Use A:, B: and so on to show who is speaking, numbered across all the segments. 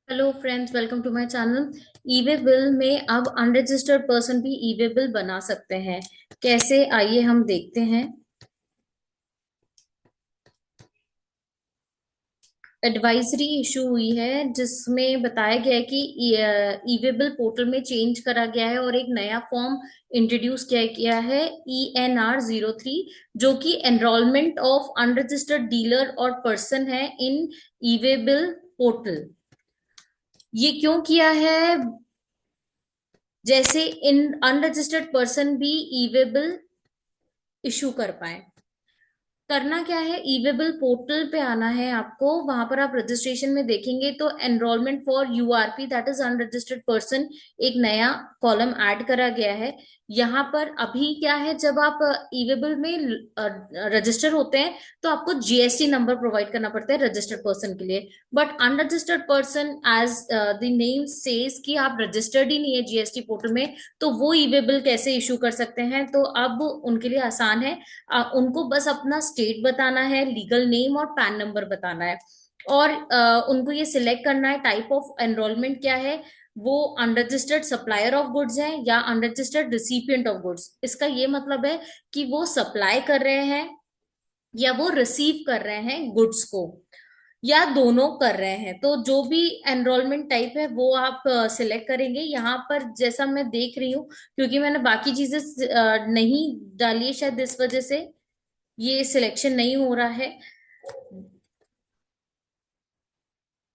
A: Hello friends, welcome to my channel. E way bill में अब unregistered person भी ई way bill बना सकते हैं। कैसे, आइए हम देखते हैं। एडवाइजरी इशू हुई है जिसमें बताया गया है कि ई वे बिल पोर्टल में चेंज करा गया है और एक नया फॉर्म इंट्रोड्यूस किया गया है, ENR 03, जो कि एनरोलमेंट ऑफ अनरजिस्टर्ड डीलर और पर्सन है इन ई वे बिल पोर्टल। ये क्यों किया है? जैसे इन अनरजिस्टर्ड पर्सन भी ई वे बिल इशू कर पाए। करना क्या है, ईवेबल पोर्टल पे आना है आपको। वहां पर आप रजिस्ट्रेशन में देखेंगे तो enrolment for URP, that is unregistered person, एक नया कॉलम ऐड करा गया है। यहाँ पर अभी क्या है, जब आप ईवेबल में रजिस्टर होते हैं तो आपको जीएसटी नंबर प्रोवाइड करना पड़ता है रजिस्टर्ड पर्सन के लिए। But unregistered person, as the name says, कि आप रजिस्टर्ड ही नहीं है जीएसटी पोर्टल में, तो वो ईवेबल कैसे इशू कर सकते हैं? तो अब उनके लिए आसान है। उनको बस अपना स्टेट बताना है, लीगल नेम और पैन नंबर बताना है, और उनको ये सिलेक्ट करना है टाइप ऑफ एनरोलमेंट क्या है। वो अनरजिस्टर्ड सप्लायर ऑफ गुड्स है या अनरजिस्टर्ड रिसिपिएंट ऑफ गुड्स। इसका ये मतलब है कि वो सप्लाई कर रहे हैं या वो रिसीव कर रहे हैं गुड्स को, या दोनों कर रहे हैं। तो जो भी एनरोलमेंट टाइप है वो आप सिलेक्ट करेंगे। यहाँ पर जैसा मैं देख रही हूँ, क्योंकि मैंने बाकी चीजें नहीं डाली है, शायद इस वजह से ये सिलेक्शन नहीं हो रहा है।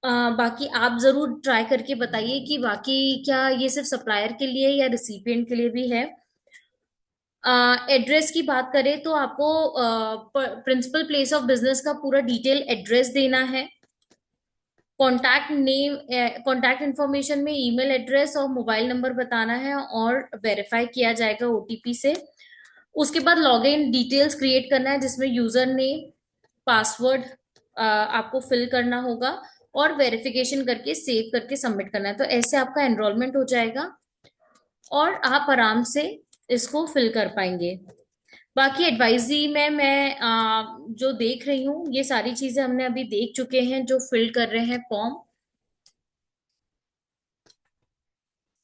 A: बाकी आप जरूर ट्राई करके बताइए कि बाकी क्या ये सिर्फ सप्लायर के लिए या रिसिपिएंट के लिए भी है। एड्रेस की बात करें तो आपको प्रिंसिपल प्लेस ऑफ बिजनेस का पूरा डिटेल एड्रेस देना है। कॉन्टैक्ट नेम, कॉन्टैक्ट इन्फॉर्मेशन में ईमेल एड्रेस और मोबाइल नंबर बताना है और वेरीफाई किया जाएगा ओटीपी से। उसके बाद लॉगिन डिटेल्स क्रिएट करना है जिसमें यूजर नेम, पासवर्ड आपको फिल करना होगा, और वेरिफिकेशन करके सेव करके सबमिट करना है। तो ऐसे आपका एनरोलमेंट हो जाएगा और आप आराम से इसको फिल कर पाएंगे। बाकी एडवाइजरी में मैं जो देख रही हूँ, ये सारी चीजें हमने अभी देख चुके हैं जो फिल कर रहे हैं फॉर्म।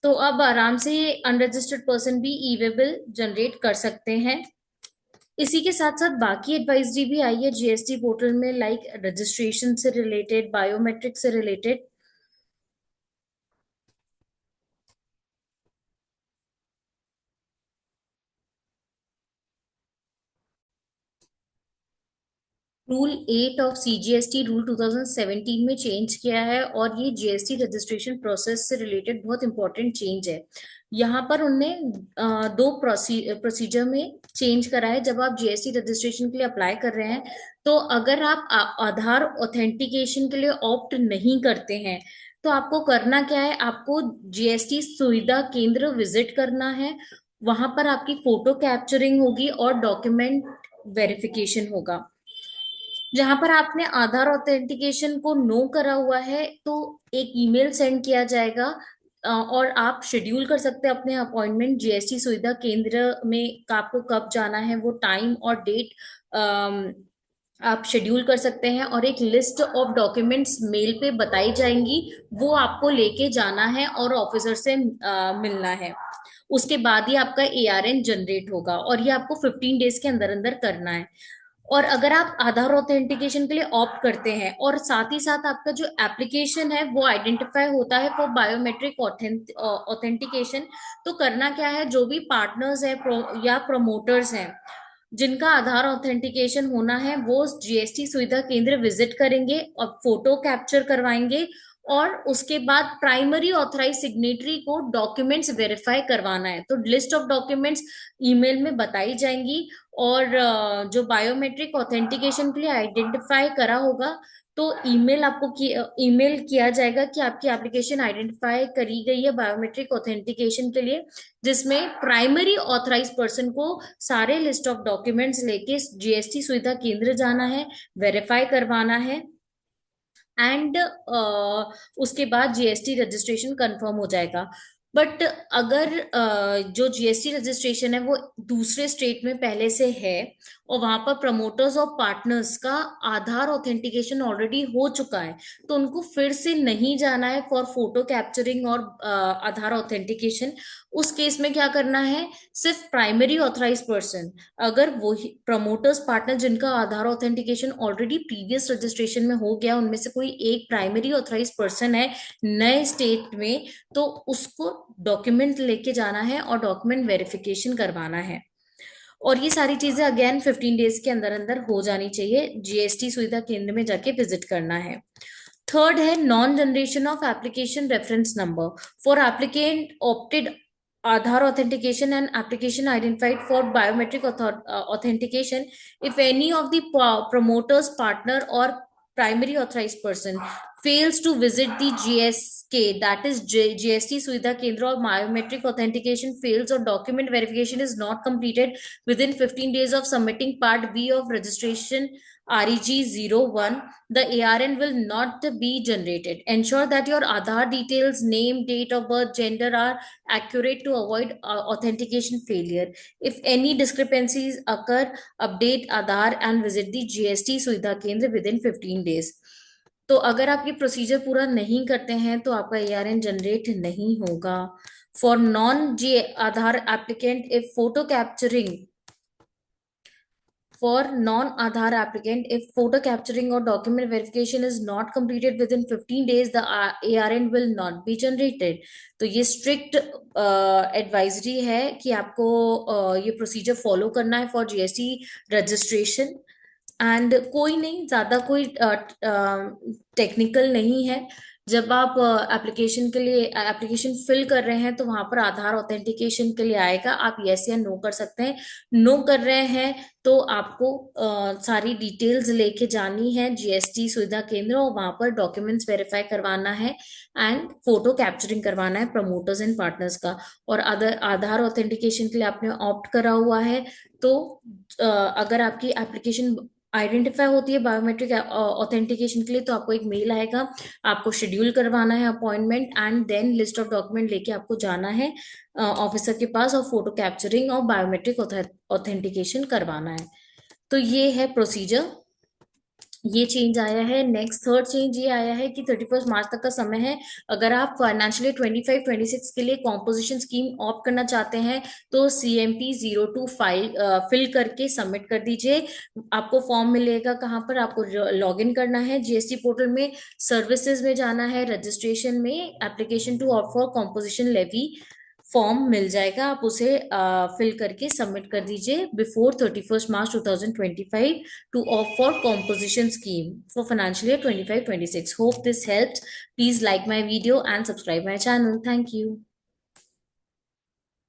A: तो अब आराम से अनरजिस्टर्ड पर्सन भी ई वे बिल जनरेट कर सकते हैं। इसी के साथ साथ बाकी एडवाइजरी भी आई है जीएसटी पोर्टल में, लाइक रजिस्ट्रेशन से रिलेटेड, बायोमेट्रिक से related. Rule 8 of CGST rule 2017 में चेंज किया है, और ये जीएसटी रजिस्ट्रेशन प्रोसेस से रिलेटेड बहुत इंपॉर्टेंट चेंज है। यहाँ पर उनने दो प्रोसीजर में चेंज करा है। जब आप जीएसटी रजिस्ट्रेशन के लिए अप्लाई कर रहे हैं, तो अगर आप आधार ऑथेंटिकेशन के लिए ऑप्ट नहीं करते हैं, तो आपको करना क्या है, आपको जीएसटी सुविधा केंद्र विजिट करना है। वहां पर आपकी फोटो कैप्चरिंग होगी और डॉक्यूमेंट वेरिफिकेशन होगा। जहां पर आपने आधार ऑथेंटिकेशन को नो करा हुआ है, तो एक ईमेल सेंड किया जाएगा, और आप शेड्यूल कर सकते हैं अपने अपॉइंटमेंट जीएसटी सुविधा केंद्र में। आपको कब जाना है, वो टाइम और डेट आप शेड्यूल कर सकते हैं, और एक लिस्ट ऑफ डॉक्यूमेंट्स मेल पे बताई जाएंगी, वो आपको लेके जाना है और ऑफिसर से मिलना है। उसके बाद ही आपका एआरएन जनरेट होगा, और ये आपको 15 डेज के अंदर अंदर करना है। और अगर आप आधार ऑथेंटिकेशन के लिए ऑप्ट करते हैं और साथ ही साथ आपका जो एप्लीकेशन है वो आइडेंटिफाई होता है फॉर बायोमेट्रिक ऑथेंटिकेशन, तो करना क्या है, जो भी पार्टनर्स है या प्रमोटर्स हैं जिनका आधार ऑथेंटिकेशन होना है, वो जीएसटी सुविधा केंद्र विजिट करेंगे और फोटो कैप्चर करवाएंगे, और उसके बाद प्राइमरी ऑथराइज सिग्नेटरी को डॉक्यूमेंट्स वेरीफाई करवाना है। तो लिस्ट ऑफ डॉक्यूमेंट्स ईमेल में बताई जाएंगी, और जो बायोमेट्रिक ऑथेंटिकेशन के लिए आइडेंटिफाई करा होगा, तो ईमेल किया जाएगा कि आपकी एप्लीकेशन आइडेंटिफाई करी गई है बायोमेट्रिक ऑथेंटिकेशन के लिए, जिसमें प्राइमरी ऑथराइज पर्सन को सारे लिस्ट ऑफ डॉक्यूमेंट्स लेके जीएसटी सुविधा केंद्र जाना है, वेरीफाई करवाना है, एंड उसके बाद जीएसटी रजिस्ट्रेशन कंफर्म हो जाएगा। बट अगर जो जीएसटी रजिस्ट्रेशन है वो दूसरे स्टेट में पहले से है और वहां पर प्रमोटर्स और पार्टनर्स का आधार ऑथेंटिकेशन ऑलरेडी हो चुका है, तो उनको फिर से नहीं जाना है फॉर फोटो कैप्चरिंग और आधार ऑथेंटिकेशन। उस केस में क्या करना है, सिर्फ प्राइमरी ऑथराइज पर्सन, अगर वो प्रमोटर्स पार्टनर जिनका आधार ऑथेंटिकेशन ऑलरेडी प्रीवियस रजिस्ट्रेशन में हो गया, उनमें से कोई एक प्राइमरी ऑथराइज पर्सन है नए स्टेट में, तो उसको डॉक्यूमेंट लेके जाना है और डॉक्यूमेंट वेरिफिकेशन करवाना है। और ये सारी चीजें अगेन 15 डेज के अंदर अंदर हो जानी चाहिए, जीएसटी सुविधा केंद्र में जाके विजिट करना है। थर्ड है non generation of application reference number for applicant opted Aadhaar authentication and application identified for biometric authentication. If any of the promoters, partner, or primary authorized person fails to visit the GSK, that is GST Suvidha Kendra, or biometric authentication fails or document verification is not completed within 15 days of submitting Part B of registration REG01, the ARN will not be generated. Ensure that your Aadhaar details, name, date of birth, gender are accurate to avoid authentication failure. If any discrepancies occur, update Aadhaar and visit the GST Suvidha Kendra within 15 days. तो अगर आप ये procedure पूरा नहीं करते हैं तो आपका ARN जनरेट नहीं होगा। फॉर नॉन जी Aadhaar applicant, if photo capturing for non-Aadhaar applicant, if photo capturing or document verification is not completed within 15 days, the ARN will not be generated. तो ये strict advisory है कि आपको ये प्रोसीजर फॉलो करना है फॉर जीएसटी रजिस्ट्रेशन। एंड कोई नहीं, ज्यादा कोई टेक्निकल नहीं है। जब आप एप्लीकेशन के लिए एप्लीकेशन फिल कर रहे हैं तो वहां पर आधार ऑथेंटिकेशन के लिए आएगा, आप यस या नो कर सकते हैं। नो कर रहे हैं तो आपको सारी डिटेल्स लेके जानी है जीएसटी सुविधा केंद्र और वहां पर डॉक्यूमेंट्स वेरीफाई करवाना है एंड फोटो कैप्चरिंग करवाना है प्रमोटर्स एंड पार्टनर्स का। और अदर आधार ऑथेंटिकेशन के लिए आपने ऑप्ट करा हुआ है तो अगर आपकी एप्लीकेशन आइडेंटिफाई होती है बायोमेट्रिक ऑथेंटिकेशन के लिए तो आपको एक मेल आएगा, आपको शेड्यूल करवाना है appointment and then list of document लेके आपको जाना है ऑफिसर के पास और फोटो कैप्चरिंग और बायोमेट्रिक ऑथेंटिकेशन करवाना है। तो ये है प्रोसीजर, ये चेंज आया है। नेक्स्ट थर्ड चेंज ये आया है कि 31 मार्च तक का समय है। अगर आप फाइनेंशियल 25-26 के लिए कॉम्पोजिशन स्कीम ऑप्ट करना चाहते हैं तो CMP-02 फाइल फिल करके सबमिट कर दीजिए। आपको फॉर्म मिलेगा, कहाँ पर आपको लॉग इन करना है, जीएसटी पोर्टल में सर्विसेज में जाना है, रजिस्ट्रेशन में application to opt for composition levy form मिल जाएगा, आप उसे फिल करके सबमिट कर दीजिए before 31 March 2025 to opt for composition scheme for financial year 25-26. Hope this helps. Please like my video and subscribe my channel. Thank you.